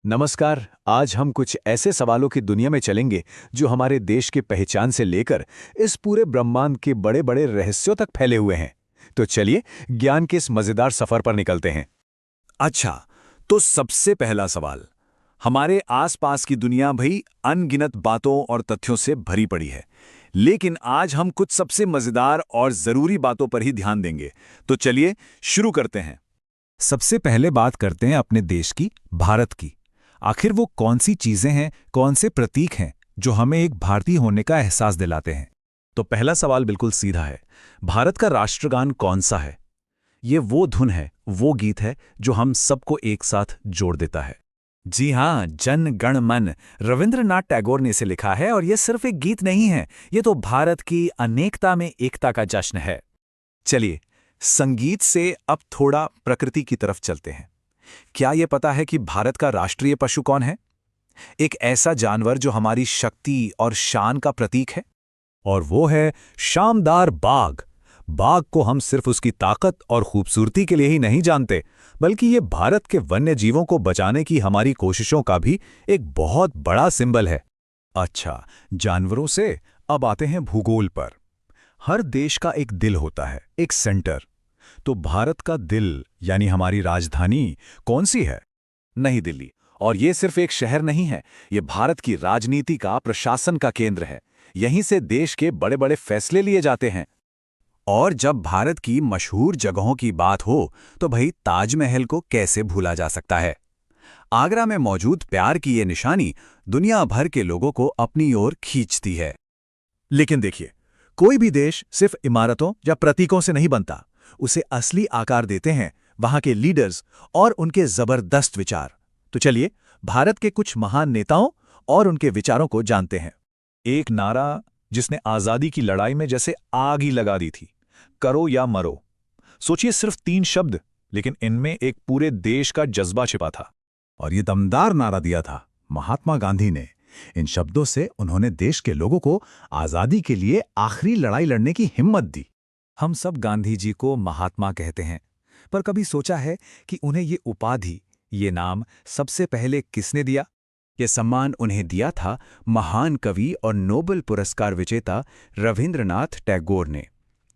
नमस्कार। आज हम कुछ ऐसे सवालों की दुनिया में चलेंगे जो हमारे देश की पहचान से लेकर इस पूरे ब्रह्मांड के बड़े बड़े रहस्यों तक फैले हुए हैं। तो चलिए ज्ञान के इस मजेदार सफर पर निकलते हैं। अच्छा, तो सबसे पहला सवाल। हमारे आसपास की दुनिया भई अनगिनत बातों और तथ्यों से भरी पड़ी है। लेकिन आज हम कुछ सबसे मजेदार और जरूरी बातों पर ही ध्यान देंगे। तो चलिए शुरू करते हैं। सबसे पहले बात करते हैं अपने देश की, भारत की। आखिर वो कौन सी चीजें हैं, कौन से प्रतीक हैं जो हमें एक भारतीय होने का एहसास दिलाते हैं? तो पहला सवाल बिल्कुल सीधा है। भारत का राष्ट्रगान कौन सा है? ये वो धुन है, वो गीत है जो हम सबको एक साथ जोड़ देता है। जी हाँ, जन गण मन। रविंद्रनाथ टैगोर ने इसे लिखा है और ये सिर्फ एक गीत नहीं है, ये तो भारत की अनेकता में एकता का जश्न है। चलिए, संगीत से अब थोड़ा प्रकृति की तरफ चलते हैं। क्या ये पता है कि भारत का राष्ट्रीय पशु कौन है? एक ऐसा जानवर जो हमारी शक्ति और शान का प्रतीक है। और वो है शानदार बाघ। बाघ को हम सिर्फ उसकी ताकत और खूबसूरती के लिए ही नहीं जानते, बल्कि ये भारत के वन्य जीवों को बचाने की हमारी कोशिशों का भी एक बहुत बड़ा सिंबल है। अच्छा, जानवरों से अब आते हैं भूगोल पर। हर देश का एक दिल होता है, एक सेंटर। तो भारत का दिल यानी हमारी राजधानी कौन सी है? नई दिल्ली। और ये सिर्फ एक शहर नहीं है, ये भारत की राजनीति का, प्रशासन का केंद्र है। यहीं से देश के बड़े बड़े फैसले लिए जाते हैं। और जब भारत की मशहूर जगहों की बात हो तो भाई ताजमहल को कैसे भूला जा सकता है? आगरा में मौजूद प्यार की ये निशानी दुनिया भर के लोगों को अपनी ओर खींचती है। लेकिन देखिए, कोई भी देश सिर्फ इमारतों या प्रतीकों से नहीं बनता। उसे असली आकार देते हैं वहां के लीडर्स और उनके जबरदस्त विचार। तो चलिए भारत के कुछ महान नेताओं और उनके विचारों को जानते हैं। एक नारा जिसने आजादी की लड़ाई में जैसे आग ही लगा दी थी, करो या मरो। सोचिए, सिर्फ 3 शब्द, लेकिन इनमें एक पूरे देश का जज्बा छिपा था। और ये दमदार नारा दिया था महात्मा गांधी ने। इन शब्दों से उन्होंने देश के लोगों को आजादी के लिए आखिरी लड़ाई लड़ने की हिम्मत दी। हम सब गांधी जी को महात्मा कहते हैं, पर कभी सोचा है कि उन्हें ये उपाधि, ये नाम सबसे पहले किसने दिया? ये सम्मान उन्हें दिया था महान कवि और नोबेल पुरस्कार विजेता रविंद्रनाथ टैगोर ने।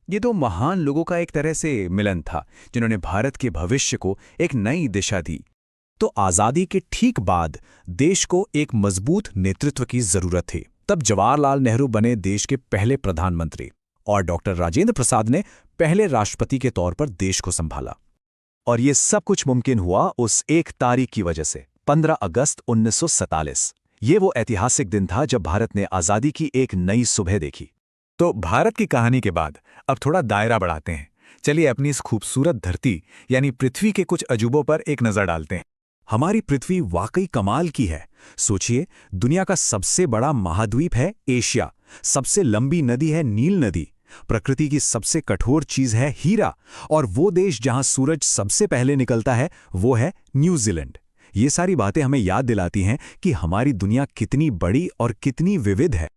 ये दो महान लोगों का एक तरह से मिलन था, जिन्होंने भारत के भविष्य को एक नई दिशा दी। तो आजादी के ठीक बाद देश को एक मजबूत नेतृत्व की जरूरत थी। तब जवाहरलाल नेहरू बने देश के पहले प्रधानमंत्री और डॉक्टर राजेंद्र प्रसाद ने पहले राष्ट्रपति के तौर पर देश को संभाला। और ये सब कुछ मुमकिन हुआ उस एक तारीख की वजह से, 15 अगस्त 1947। ये वो ऐतिहासिक दिन था जब भारत ने आजादी की एक नई सुबह देखी। तो भारत की कहानी के बाद अब थोड़ा दायरा बढ़ाते हैं। चलिए अपनी इस खूबसूरत धरती यानी पृथ्वी के कुछ अजूबों पर एक नजर डालते हैं। हमारी पृथ्वी वाकई कमाल की है। सोचिए, दुनिया का सबसे बड़ा महाद्वीप है एशिया, सबसे लंबी नदी है नील नदी, प्रकृति की सबसे कठोर चीज है हीरा, और वो देश जहां सूरज सबसे पहले निकलता है वो है न्यूजीलैंड। ये सारी बातें हमें याद दिलाती हैं कि हमारी दुनिया कितनी बड़ी और कितनी विविध है।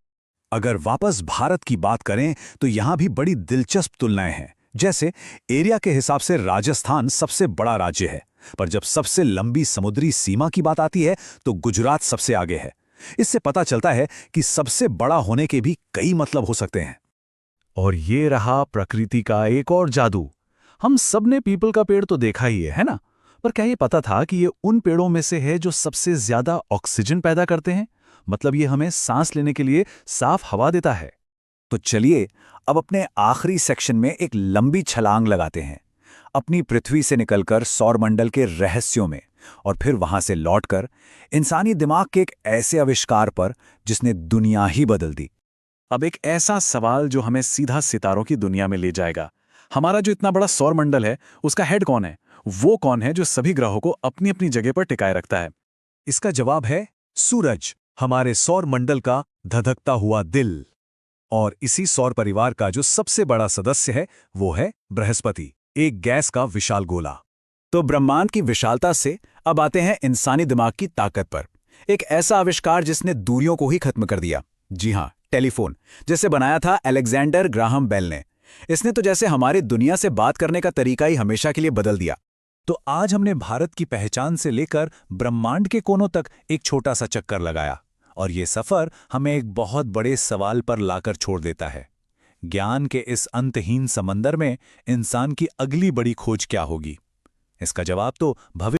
अगर वापस भारत की बात करें तो यहां भी बड़ी दिलचस्प तुलनाएं हैं। जैसे एरिया के हिसाब से राजस्थान सबसे बड़ा राज्य है, पर जब सबसे लंबी समुद्री सीमा की बात आती है तो गुजरात सबसे आगे है। इससे पता चलता है कि सबसे बड़ा होने के भी कई मतलब हो सकते हैं। और ये रहा प्रकृति का एक और जादू। हम सब ने पीपल का पेड़ तो देखा ही है ना? पर क्या ये पता था कि ये उन पेड़ों में से है जो सबसे ज्यादा ऑक्सीजन पैदा करते हैं? मतलब ये हमें सांस लेने के लिए साफ हवा देता है। तो चलिए अब अपने आखिरी सेक्शन में एक लंबी छलांग लगाते हैं, अपनी पृथ्वी से निकलकर सौरमंडल के रहस्यों में, और फिर वहां से लौटकर इंसानी दिमाग के एक ऐसे आविष्कार पर जिसने दुनिया ही बदल दी। अब एक ऐसा सवाल जो हमें सीधा सितारों की दुनिया में ले जाएगा। हमारा जो इतना बड़ा सौरमंडल है, उसका हेड कौन है? वो कौन है जो सभी ग्रहों को अपनी अपनी जगह पर टिकाए रखता है? इसका जवाब है सूरज, हमारे सौर मंडल का धधकता हुआ दिल। और इसी सौर परिवार का जो सबसे बड़ा सदस्य है वो है बृहस्पति, एक गैस का विशाल गोला। तो ब्रह्मांड की विशालता से अब आते हैं इंसानी दिमाग की ताकत पर। एक ऐसा आविष्कार जिसने दूरियों को ही खत्म कर दिया। जी हाँ, टेलीफोन, जिसे बनाया था अलेक्जेंडर ग्राहम बेल ने। इसने तो जैसे हमारी दुनिया से बात करने का तरीका ही हमेशा के लिए बदल दिया। तो आज हमने भारत की पहचान से लेकर ब्रह्मांड के कोनों तक एक छोटा सा चक्कर लगाया, और ये सफर हमें एक बहुत बड़े सवाल पर लाकर छोड़ देता है। ज्ञान के इस अंतहीन समंदर में इंसान की अगली बड़ी खोज क्या होगी? इसका जवाब तो भविष्य